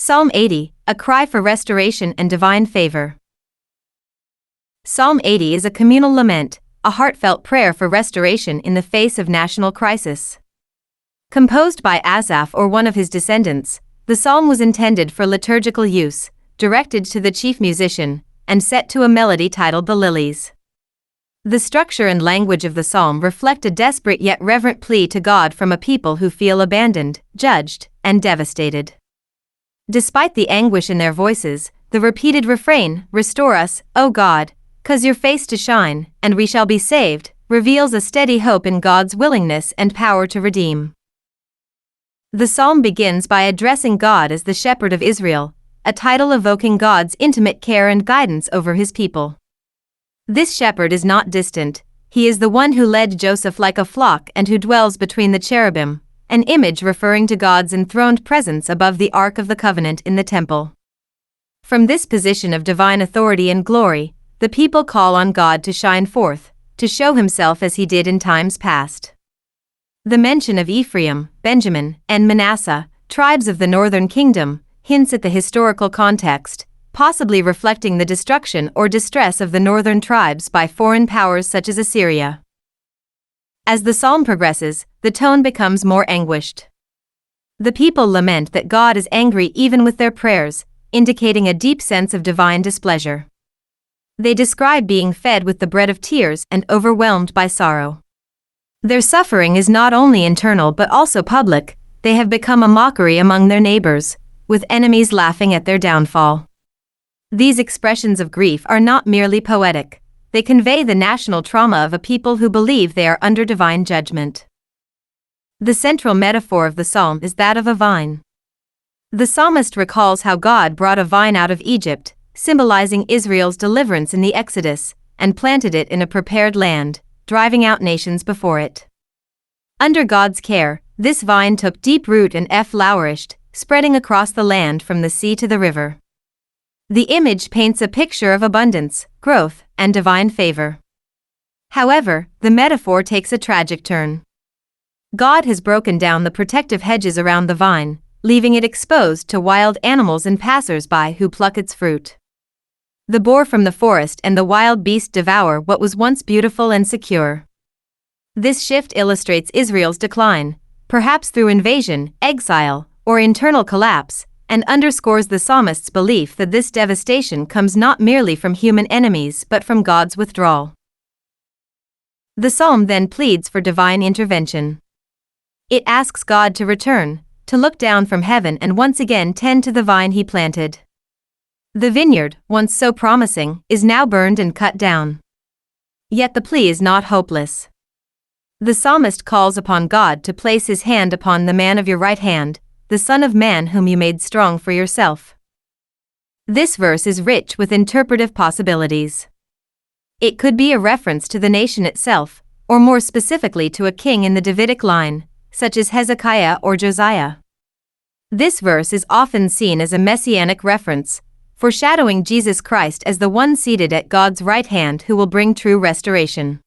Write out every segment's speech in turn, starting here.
Psalm 80, a cry for restoration and divine favor. Psalm 80 is a communal lament, a heartfelt prayer for restoration in the face of national crisis. Composed by Asaph or one of his descendants, the psalm was intended for liturgical use, directed to the chief musician, and set to a melody titled The Lilies. The structure and language of the psalm reflect a desperate yet reverent plea to God from a people who feel abandoned, judged, and devastated. Despite the anguish in their voices, the repeated refrain, "Restore us, O God, 'cause your face to shine, and we shall be saved," reveals a steady hope in God's willingness and power to redeem. The psalm begins by addressing God as the Shepherd of Israel, a title evoking God's intimate care and guidance over his people. This shepherd is not distant, he is the one who led Joseph like a flock and who dwells between the cherubim, an image referring to God's enthroned presence above the Ark of the Covenant in the temple. From this position of divine authority and glory, the people call on God to shine forth, to show himself as he did in times past. The mention of Ephraim, Benjamin, and Manasseh, tribes of the northern kingdom, hints at the historical context, possibly reflecting the destruction or distress of the northern tribes by foreign powers such as Assyria. As the psalm progresses, the tone becomes more anguished. The people lament that God is angry even with their prayers, indicating a deep sense of divine displeasure. They describe being fed with the bread of tears and overwhelmed by sorrow. Their suffering is not only internal but also public. They have become a mockery among their neighbors, with enemies laughing at their downfall. These expressions of grief are not merely poetic. They convey the national trauma of a people who believe they are under divine judgment. The central metaphor of the psalm is that of a vine. The psalmist recalls how God brought a vine out of Egypt, symbolizing Israel's deliverance in the Exodus, and planted it in a prepared land, driving out nations before it. Under God's care, this vine took deep root and flourished, spreading across the land from the sea to the river. The image paints a picture of abundance, growth, and divine favor. However, the metaphor takes a tragic turn. God has broken down the protective hedges around the vine, leaving it exposed to wild animals and passers-by who pluck its fruit. The boar from the forest and the wild beast devour what was once beautiful and secure. This shift illustrates Israel's decline, perhaps through invasion, exile, or internal collapse, and underscores the psalmist's belief that this devastation comes not merely from human enemies but from God's withdrawal. The psalm then pleads for divine intervention. It asks God to return, to look down from heaven and once again tend to the vine he planted. The vineyard, once so promising, is now burned and cut down. Yet the plea is not hopeless. The psalmist calls upon God to place his hand upon the man of your right hand, the Son of Man whom you made strong for yourself. This verse is rich with interpretive possibilities. It could be a reference to the nation itself, or more specifically to a king in the Davidic line, such as Hezekiah or Josiah. This verse is often seen as a messianic reference, foreshadowing Jesus Christ as the one seated at God's right hand who will bring true restoration.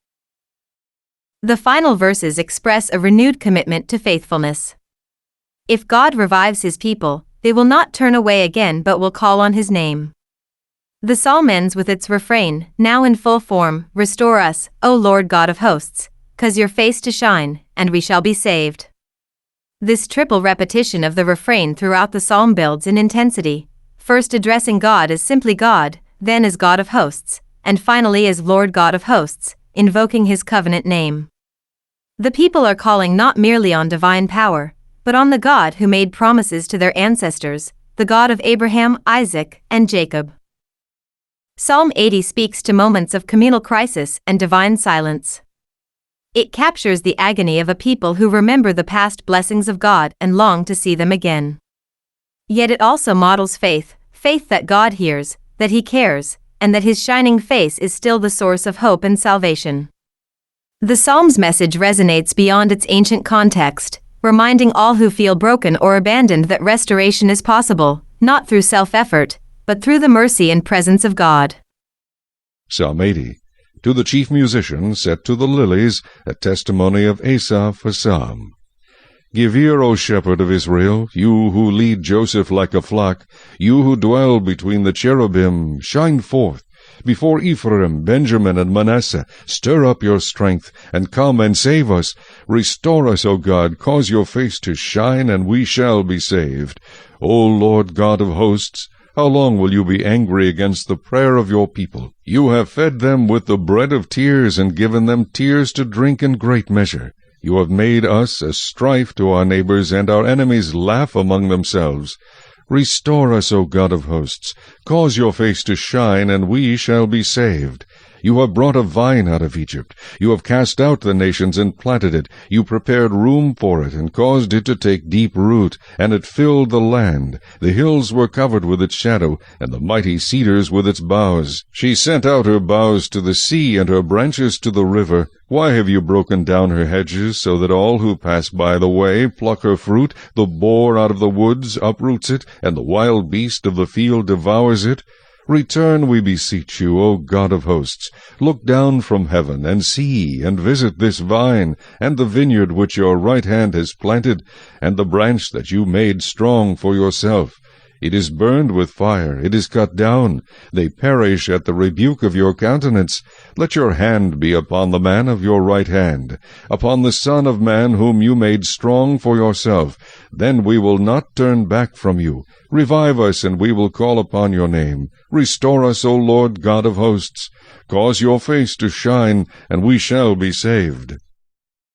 The final verses express a renewed commitment to faithfulness. If God revives his people, they will not turn away again but will call on his name. The psalm ends with its refrain, now in full form, "Restore us, O Lord God of hosts, 'cause your face to shine, and we shall be saved." This triple repetition of the refrain throughout the psalm builds in intensity, first addressing God as simply God, then as God of hosts, and finally as Lord God of hosts, invoking his covenant name. The people are calling not merely on divine power, but on the God who made promises to their ancestors, the God of Abraham, Isaac, and Jacob. Psalm 80 speaks to moments of communal crisis and divine silence. It captures the agony of a people who remember the past blessings of God and long to see them again. Yet it also models faith, faith that God hears, that he cares, and that his shining face is still the source of hope and salvation. The psalm's message resonates beyond its ancient context, reminding all who feel broken or abandoned that restoration is possible, not through self-effort, but through the mercy and presence of God. Psalm 80. To the chief musician, set to the lilies, a testimony of Asaph, a psalm. Give ear, O shepherd of Israel, you who lead Joseph like a flock, you who dwell between the cherubim, shine forth. Before Ephraim, Benjamin, and Manasseh, stir up your strength, and come and save us. Restore us, O God, cause your face to shine, and we shall be saved. O Lord God of hosts, how long will you be angry against the prayer of your people? You have fed them with the bread of tears, and given them tears to drink in great measure. You have made us a strife to our neighbors, and our enemies laugh among themselves. Restore us, O God of hosts. Cause your face to shine, and we shall be saved. You have brought a vine out of Egypt. You have cast out the nations and planted it. You prepared room for it, and caused it to take deep root, and it filled the land. The hills were covered with its shadow, and the mighty cedars with its boughs. She sent out her boughs to the sea, and her branches to the river. Why have you broken down her hedges, so that all who pass by the way pluck her fruit? The boar out of the woods uproots it, and the wild beast of the field devours it. Return, we beseech you, O God of hosts. Look down from heaven, and see, and visit this vine, and the vineyard which your right hand has planted, and the branch that you made strong for yourself. It is burned with fire, it is cut down. They perish at the rebuke of your countenance. Let your hand be upon the man of your right hand, upon the Son of Man whom you made strong for yourself. Then we will not turn back from you. Revive us, and we will call upon your name. Restore us, O Lord God of hosts. Cause your face to shine, and we shall be saved.